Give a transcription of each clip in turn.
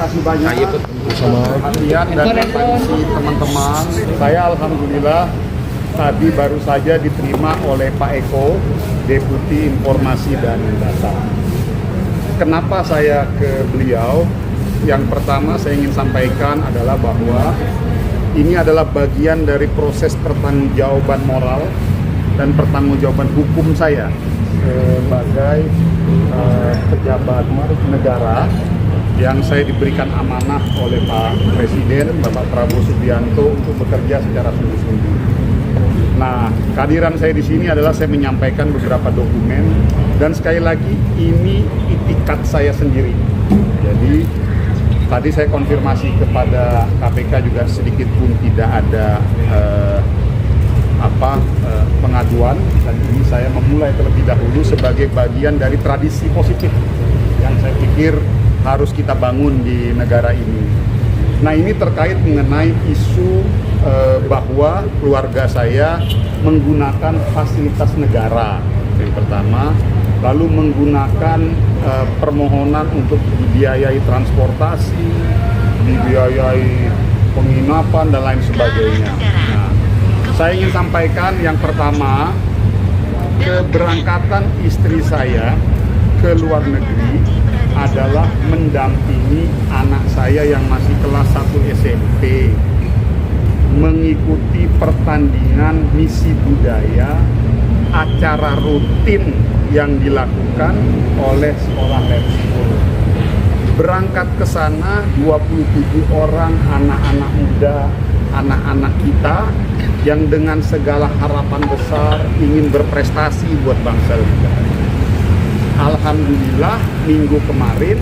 kasih banyak sama perhatian dan atensi teman-teman. Saya alhamdulillah tadi baru saja diterima oleh Pak Eko, Deputi Informasi dan Data. Kenapa saya ke beliau? Yang pertama saya ingin sampaikan adalah bahwa ini adalah bagian dari proses pertanggungjawaban moral dan pertanggungjawaban hukum saya sebagai pejabat negara yang saya diberikan amanah oleh Pak Presiden, Bapak Prabowo Subianto untuk bekerja secara sungguh-sungguh. Nah, kehadiran saya di sini adalah saya menyampaikan beberapa dokumen dan sekali lagi ini itikat saya sendiri. Jadi tadi saya konfirmasi kepada KPK juga sedikit pun tidak ada pengaduan, dan ini saya memulai terlebih dahulu sebagai bagian dari tradisi positif yang saya pikir harus kita bangun di negara ini. Nah, ini terkait mengenai isu bahwa keluarga saya menggunakan fasilitas negara yang pertama, lalu menggunakan permohonan untuk dibiayai transportasi, dibiayai penginapan dan lain sebagainya. Nah, saya ingin sampaikan yang pertama, keberangkatan istri saya ke luar negeri adalah mendampingi anak saya yang masih kelas 1 SMP mengikuti pertandingan misi budaya, acara rutin yang dilakukan oleh sekolah lab school. Berangkat ke sana 27 orang anak-anak muda, anak-anak kita yang dengan segala harapan besar ingin berprestasi buat bangsa dan negara. Alhamdulillah minggu kemarin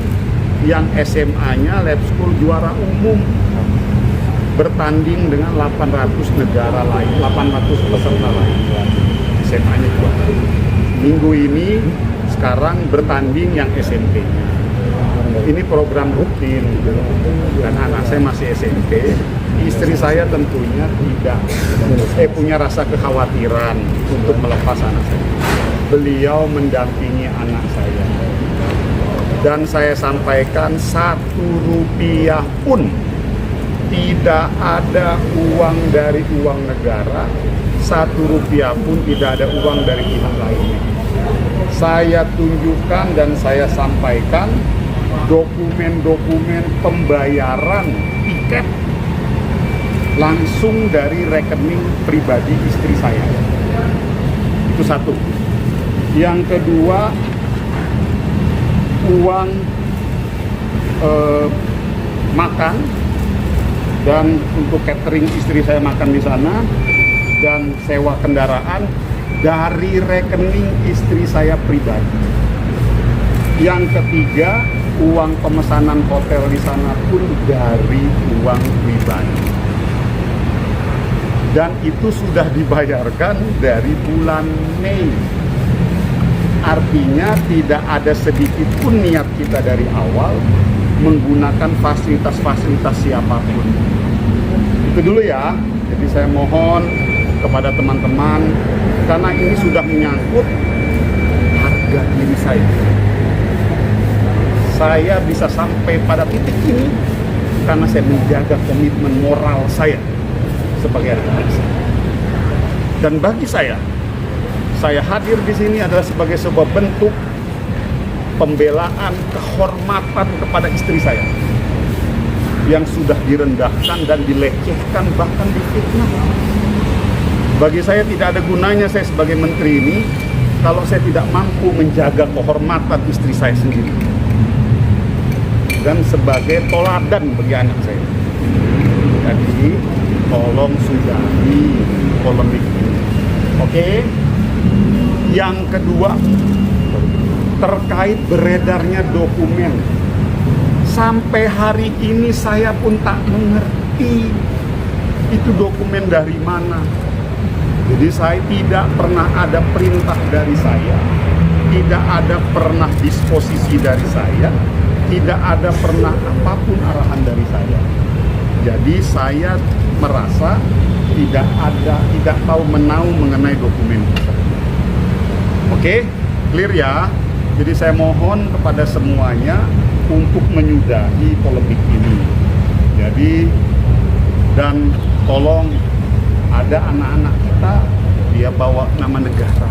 yang SMA-nya lab school juara umum, bertanding dengan 800 negara lain, 800 peserta lain. SMA-nya juara. Minggu ini sekarang bertanding yang SMP-nya. Ini program rutin dan anak saya masih SMP. Istri saya tentunya tidak punya rasa kekhawatiran untuk melepas anak saya. Beliau mendampingi anak saya. Dan saya sampaikan 1 rupiah pun tidak ada uang dari uang negara, 1 rupiah pun tidak ada uang dari pihak lainnya. Saya tunjukkan dan saya sampaikan dokumen-dokumen pembayaran tiket langsung dari rekening pribadi istri saya. Itu satu. Yang kedua, uang makan dan untuk catering istri saya makan di sana dan sewa kendaraan dari rekening istri saya pribadi. Yang ketiga, uang pemesanan hotel di sana pun dari uang pribadi. Dan itu sudah dibayarkan dari bulan Mei. Artinya tidak ada sedikit pun niat kita dari awal menggunakan fasilitas-fasilitas siapapun. Itu dulu ya. Jadi saya mohon kepada teman-teman, karena ini sudah menyangkut harga diri saya. Saya bisa sampai pada titik ini karena saya menjaga komitmen moral saya sebagai anak bangsa. Dan bagi saya hadir di sini adalah sebagai sebuah bentuk pembelaan, kehormatan kepada istri saya yang sudah direndahkan dan dilecehkan, bahkan difitnah. Bagi saya tidak ada gunanya saya sebagai menteri ini kalau saya tidak mampu menjaga kehormatan istri saya sendiri dan sebagai toladan bagi anak saya. Jadi tolong sudahi polemik ini. Oke? Yang kedua, terkait beredarnya dokumen. Sampai hari ini saya pun tak mengerti itu dokumen dari mana. Jadi saya tidak pernah ada perintah dari saya, tidak ada pernah disposisi dari saya, tidak ada pernah apapun arahan dari saya. Jadi saya merasa tidak tahu menau mengenai dokumen tersebut. Oke, clear ya. Jadi saya mohon kepada semuanya untuk menyudahi polemik ini. Jadi, dan tolong, ada anak-anak kita, dia bawa nama negara,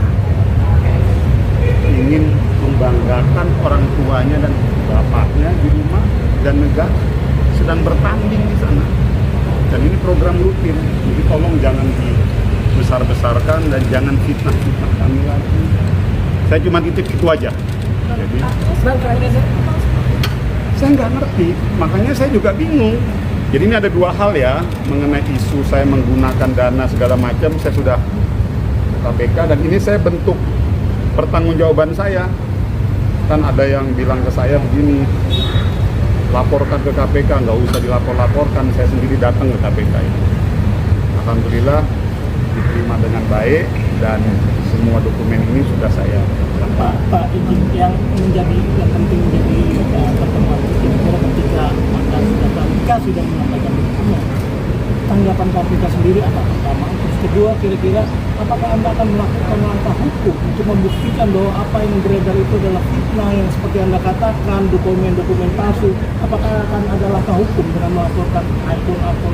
ingin membanggakan orang tuanya dan bapaknya di rumah, dan negara sedang bertanding di sana. Dan ini program rutin, jadi tolong jangan dibesar-besarkan dan jangan fitnah-fitnah kami lagi. Saya cuma titip itu aja. Jadi saya nggak ngerti, makanya saya juga bingung. Jadi ini ada dua hal ya, mengenai isu saya menggunakan dana segala macam, saya sudah KPK, dan ini saya bentuk pertanggungjawaban saya. Kan ada yang bilang ke saya begini, laporkan ke KPK, nggak usah dilapor-laporkan, saya sendiri datang ke KPK ini. Alhamdulillah diterima dengan baik dan semua dokumen ini sudah saya sampaikan. Pak, izin yang penting menjadi pertemuan kira-kira ketika mandat KPK sudah menyampaikan dokumen, tanggapan KPK sendiri apa pertama? Terus kedua, kira-kira apakah Anda akan melakukan langkah hukum untuk membuktikan bahwa apa yang beredar itu adalah fitnah yang seperti Anda katakan, dokumen-dokumen palsu? Apakah akan ada langkah hukum dengan melaporkan akun-akun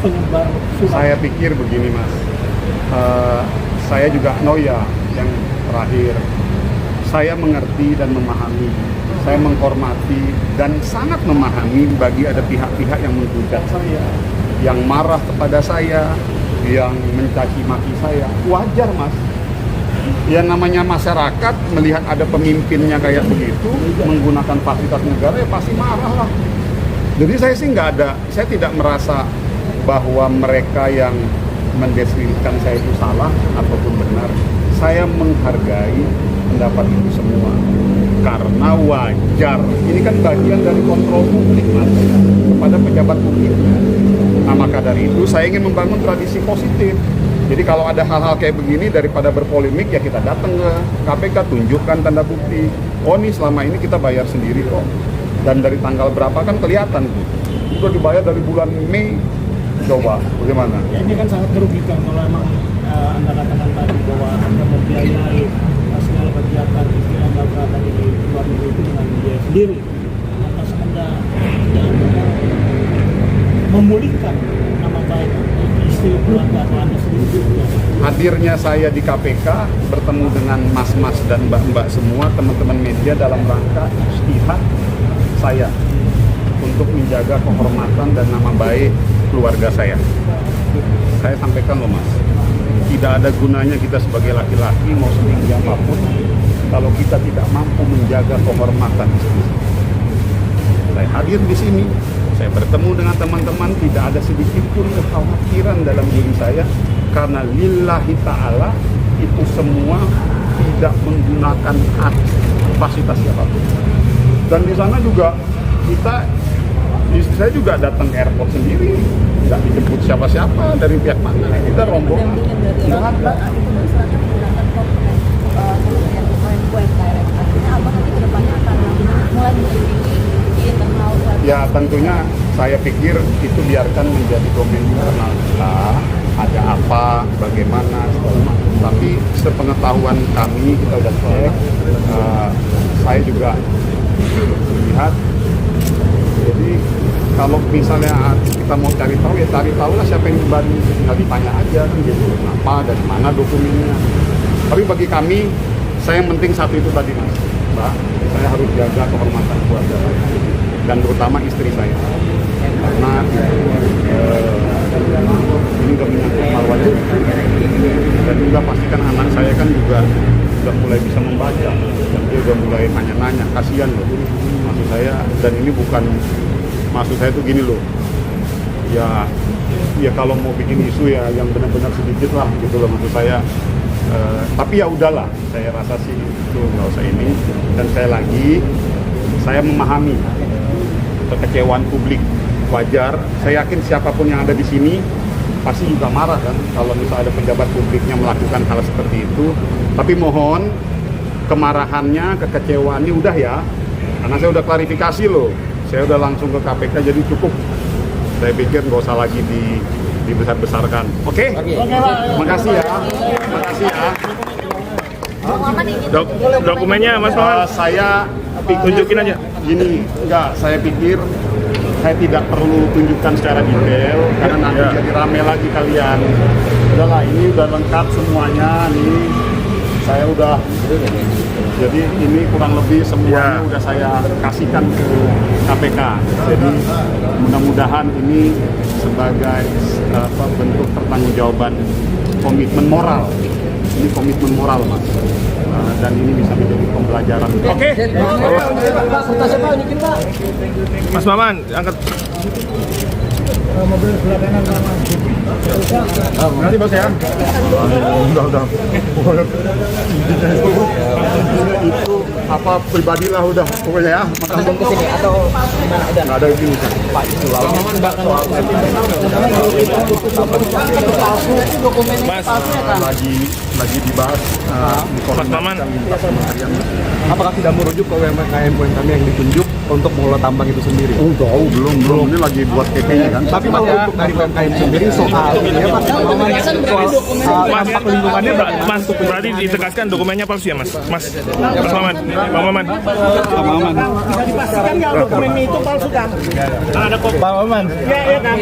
penyebar surat? Saya pikir begini Mas, saya juga noya yang terakhir. Saya mengerti dan memahami, saya menghormati dan sangat memahami bagi ada pihak-pihak yang menghujat saya, yang marah kepada saya, yang mencaci maki saya. Wajar Mas, yang namanya masyarakat melihat ada pemimpinnya kayak begitu menggunakan fasilitas negara, ya pasti marah lah. Jadi saya sih saya tidak merasa bahwa mereka yang mendeskripsikan saya itu salah ataupun benar. Saya menghargai pendapat itu semua karena wajar. Ini kan bagian dari kontrol publik Mas, kepada pejabat publik. Nah, maka dari itu saya ingin membangun tradisi positif. Jadi kalau ada hal-hal kayak begini, daripada berpolemik ya kita datang ke KPK, tunjukkan tanda bukti. Oh ini selama ini kita bayar sendiri kok. Dan dari tanggal berapa kan kelihatan tuh. Udah dibayar dari bulan Mei. Coba bagaimana? Ya, ini kan sangat merugikan kalau memang Anda katakan tadi bahwa Anda membiayai segala kegiatan istri Anda berada di luar negeri itu dengan biaya sendiri. Atas Anda tidak memulihkan nama baik istri keluarga atau Anda sendiri. Hadirnya saya di KPK bertemu dengan mas-mas dan mbak-mbak semua teman-teman media dalam rangka ijtihad saya untuk menjaga kehormatan dan nama baik keluarga saya. Saya sampaikan loh Mas, tidak ada gunanya kita sebagai laki-laki mau setinggi apapun kalau kita tidak mampu menjaga kehormatan istri. Saya hadir di sini, saya bertemu dengan teman-teman, tidak ada sedikit pun kekhawatiran dalam diri saya karena lillahi ta'ala itu semua tidak menggunakan fasilitas siapapun. Dan di sana juga saya juga datang ke airport sendiri, nggak dijemput siapa-siapa dari pihak mana, kita rombongan. Ya tentunya saya pikir itu biarkan menjadi domain internal kita, ada apa, bagaimana, segala macam. Tapi sepengetahuan kami, kita udah cek, saya juga melihat. Jadi kalau misalnya kita mau cari tahu, ya cari tahu lah siapa yang dibanding, tinggal ditanya aja kan gitu, kenapa, dari mana dokumennya. Tapi bagi kami, saya yang penting satu itu tadi Mas, Mbak, saya harus jaga kehormatan keluarga saya dan terutama istri saya, karena ini udah menyangkut marwah dan juga pastikan anak saya kan juga sudah mulai bisa membaca dan dia udah mulai nanya-nanya, kasihan loh maksud saya. Dan ini bukan, maksud saya tuh gini loh, ya kalau mau bikin isu ya yang benar-benar sedikit lah gitu loh maksud saya. Tapi ya udahlah, saya rasa sih itu nggak usah ini. Dan saya memahami kekecewaan publik, wajar. Saya yakin siapapun yang ada di sini pasti juga marah kan kalau misalnya ada pejabat publiknya melakukan hal seperti itu. Tapi mohon kemarahannya, kekecewaannya udah ya, karena saya udah klarifikasi loh, saya udah langsung ke KPK, jadi cukup. Saya pikir nggak usah lagi dibesar-besarkan. Oke? Makasih ya. Makasih ya. Dokumennya Mas Mohan. Saya Tunjukin aja. Gini, enggak, saya pikir saya tidak perlu tunjukkan secara detail karena nanti jadi rame lagi kalian. Udahlah, ini udah lengkap semuanya nih. Saya udah, jadi ini kurang lebih semuanya udah saya kasihkan ke KPK. Jadi mudah-mudahan ini sebagai bentuk pertanggungjawaban komitmen moral. Ini komitmen moral, Mas. Dan ini bisa menjadi pembelajaran. Oke. Mas Maman, angkat. Nanti bos ya. Udah. Itu apa pribadilah udah pokoknya ya. Langsung ke sini atau gimana ada? Nggak ada di sini. Pak itu Mas, Lagi dibahas Mas Maman. apakah tidak merujuk ke UMKM kami yang ditunjuk untuk mengelola tambang itu sendiri? Oh, jauh belum. Ini lagi buat PP-nya kan. Tapi Mas untuk dari UMKM sendiri soal ini Mas, soal dampak lingkungannya Mas, berarti ditegaskan dokumennya palsu ya, Mas? Mas Maman, Bang Maman. Bisa dipastikan nggak dokumennya itu palsu kan? Pak Maman. Ya kan.